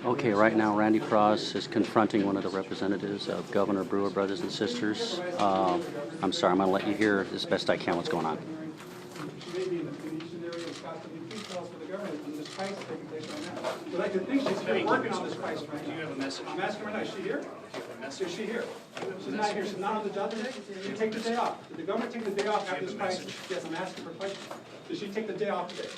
Okay, right now Randy Parraz is confronting one of the representatives of Governor Brewer, brothers and sisters. I'm sorry, I'm going to let you hear as best I can what's going on. She may be in the Phoenician area of Cutizens. Please tell us for the government on this price taking place right now. But I could think she's here working on this price right now. Do you have a message? I'm asking her right now, is she here? Is she here? She's not here. She's not on the job today. She take the day off. Did the governor take the day off after this price? Yes, I'm asking her a question. Did she take the day off today?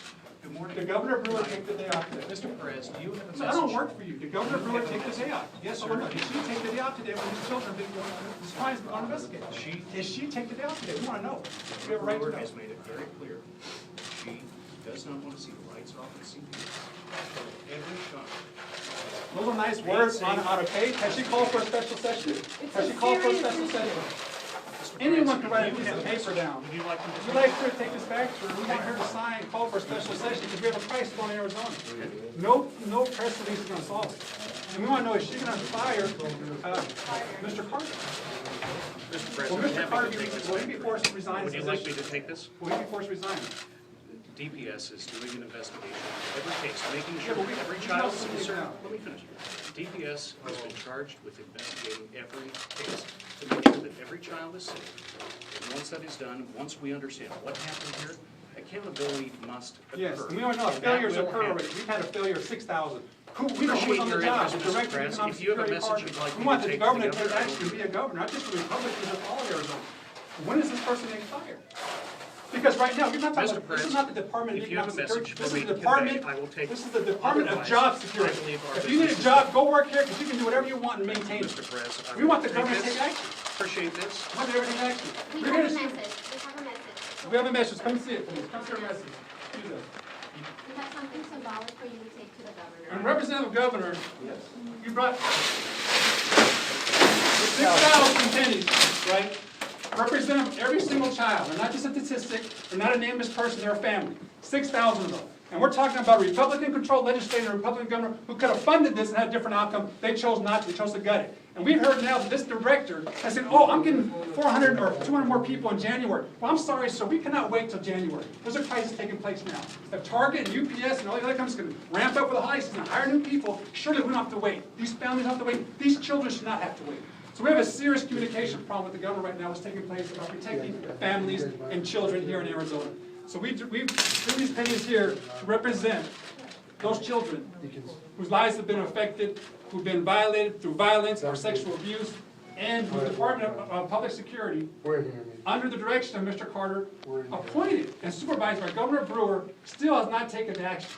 Good morning. Did Governor Brewer take the day off today? Mr. Parraz, do you have a message? So I don't work for you. Did Governor Brewer take the day off? Yes or no? Did she take the day off today when his children been this crime's been investigated? Did she take the day off today? We want to know. We have a right to Brewer know. has made it very clear. She does not want to see the lights off in CPS. Every shot. Those are nice words on a page. Has she called for a special session? Has she called for a special session? Anyone can write a piece of paper down. Would you like Would you like her to take this back to her? We want her to sign, call for a special session because we have a crisis on in Arizona. No press release is going to solve it. And we want to know, is she going to fire Mr. Carter? Mr. Parraz, Will I'm Mr. happy Carter to take this will he back. be forced to resign his Would you like me position? to take this? Will he be forced to resign? DPS is doing an investigation of every case, making Yeah, sure but we every know child what is we need concerned. now. Let me finish. DPS has been charged with investigating every case to make sure that every child is safe. And once that is done, once we understand what happened here, accountability must occur. Yes, and we don't know, And that failures will occur happen. already. We've had a failure of 6,000. We don't Appreciate on the your job, interest, the Mr. director of Parraz. economic If you have a security message partner. you'd like We me want to the take governor to together, take I will action, be a governor, not just the Republicans of all of Arizona. When is this person getting fired? Because right now, we're not talking Mr. about, this is Parraz, not the Department of if you have Economic a message Security. for This me is to the Department, convey, I will take this it. is the Department of Otherwise, Job I Security. believe our If you need a business is job, go work here, because you can do whatever you want and maintain Mr. it. Parraz, I We will want the take government to this. take action. Appreciate this. We want everything to take action. We We're have a gonna see- message. We have a message. We have a message. Come see it, please. Come see our message. Do that. We have something symbolic for you to take to the governor. And Representative Governor, you brought 6,000 pennies, right? Represent every single child, and not just a statistic, or not a nameless person, they're a family. 6,000 of them. And we're talking about a Republican-controlled legislator, a Republican governor, who could have funded this and had a different outcome. They chose not to. They chose to gut it. And we've heard now that this director has said, oh, I'm getting 400 or 200 more people in January. Well, I'm sorry, sir, we cannot wait till January. There's a crisis taking place now. If Target and UPS and all the other companies can ramp up with the high season and hire new people, surely we don't have to wait. These families don't have to wait. These children should not have to wait. So we have a serious communication problem with the governor right now that's taking place about protecting families and children here in Arizona. So we bring these pennies here to represent those children whose lives have been affected, who've been violated through violence or sexual abuse, and whose Department of Public Security, under the direction of Mr. Carter, appointed and supervised by Governor Brewer, still has not taken action.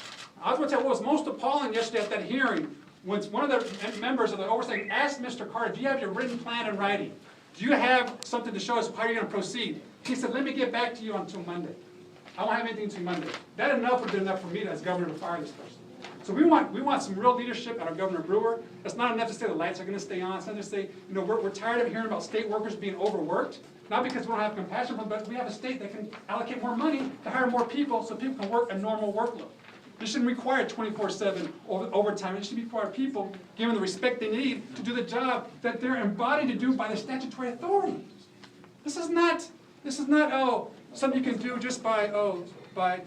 I was going to tell you what was most appalling yesterday at that hearing, when one of the members of the oversight asked Mr. Carter, do you have your written plan in writing? Do you have something to show us how you're going to proceed? He said, let me get back to you until Monday. I won't have anything until Monday. That enough would have been enough for me as governor to fire this person. So we want some real leadership out of Governor Brewer. It's not enough to say the lights are going to stay on. It's not to say, you know, we're tired of hearing about state workers being overworked. Not because we don't have compassion for them, but we have a state that can allocate more money to hire more people so people can work a normal workload. This shouldn't require 24/7 overtime. It should require people given the respect they need to do the job that they're embodied to do by the statutory authority. This is not something you can do just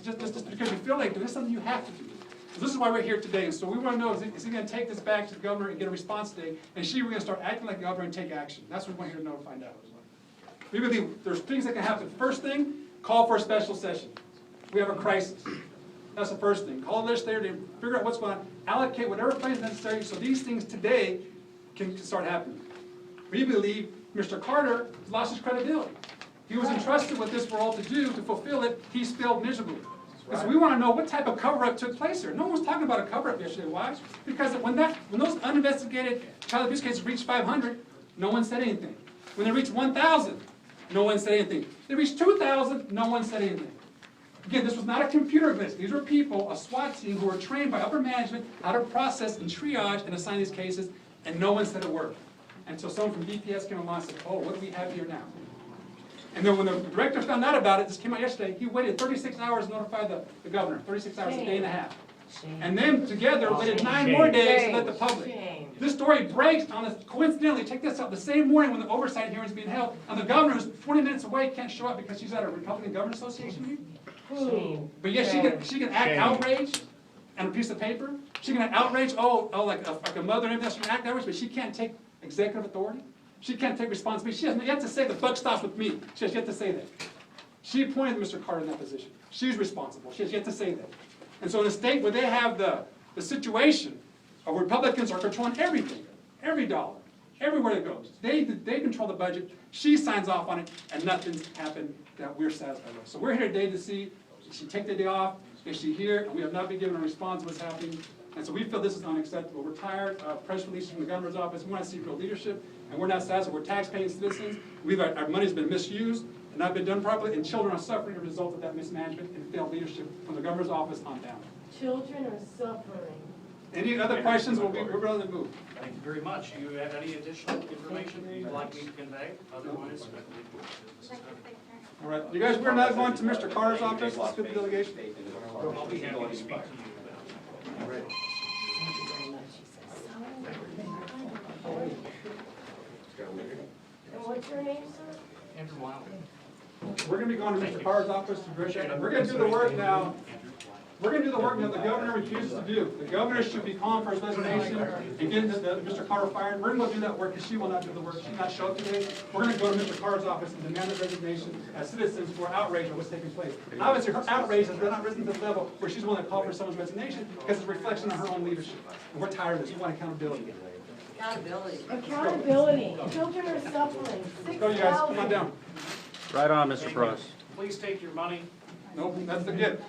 just because you feel like doing. This is something you have to do. So this is why we're here today. And so we want to know, is he going to take this back to the governor and get a response today? And we're going to start acting like the governor and take action. That's what we want here to know and find out. We believe there's things that can happen. First thing, call for a special session. We have a crisis. That's the first thing. Call the legislator to figure out what's going on, allocate whatever funds necessary so these things today can start happening. We believe Mr. Carter has lost his credibility. He was entrusted with this role to do, to fulfill it. He's failed miserably. Because we want to know what type of cover-up took place here. No one was talking about a cover-up yesterday. Why? Because when those uninvestigated child abuse cases reached 500, no one said anything. When they reached 1,000, no one said anything. They reached 2,000, no one said anything. Again, this was not a computer glitch. These were people, a SWAT team, who were trained by upper management how to process and triage and assign these cases, and no one said a word. Until someone from DPS came along and said, oh, what do we have here now? And then when the director found out about it, this came out yesterday, he waited 36 hours to notify the governor, 36 hours, a day and a half. And then together waited 9 more days to let the public. This story breaks on this, coincidentally, check this out, the same morning when the oversight hearing is being held, and the governor who's 20 minutes away can't show up because she's at a Republican Government Association meeting. But yet she can act outraged and a piece of paper? She can outrage, like a mother and everything, she can act outrage, but she can't take executive authority? She can't take responsibility. She has yet to say the buck stops with me. She has yet to say that. She appointed Mr. Carter in that position. She's responsible. She has yet to say that. And so in a state where they have the situation of Republicans are controlling everything, every dollar, everywhere it goes, they control the budget, she signs off on it, and nothing's happened that we're satisfied with. So we're here today to see, did she take the day off? Is she here? And we have not been given a response to what's happening. And so we feel this is unacceptable. We're tired of press releases from the governor's office. We want to see real leadership, and we're not satisfied. We're tax-paying citizens. Our money's been misused and not been done properly, and children are suffering as a result of that mismanagement and failed leadership from the governor's office on down. Children are suffering. Any other questions? We're going to move. Thank you very much. Do you have any additional information you'd like me to convey? Otherwise, I believe we're business is done. All right, you guys, we're not going to Mr. Carter's office. Let's get the delegation. I'll be happy to speak to you about it. And what's your name, sir? Andrew Wild. We're going to be going to Mr. Carter's office to address that. We're going to do the work now. We're going to do the work that the governor refuses to do. The governor should be calling for his resignation and getting Mr. Carter fired. We're going to go do that work because she will not do the work. She not show up today. We're going to go to Mr. Carter's office and demand his resignation as citizens who are outraged at what's taking place. Obviously, her outrage has not risen to the level where she's willing to call for someone's resignation because it's a reflection on her own leadership. And we're tired of this. We want accountability. Accountability. Children are suffering. Go, you guys. Come on down. Right on, Mr. Parraz. Please take your money. Nope, that's the gift.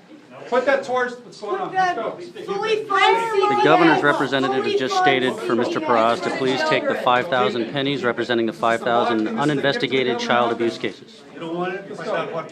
Put that towards what's going on. Let's go. Fully funded. The governor's representative has just stated for Mr. Parraz to please take the 5,000 pennies representing the 5,000 uninvestigated child abuse cases. You don't want it? It's not what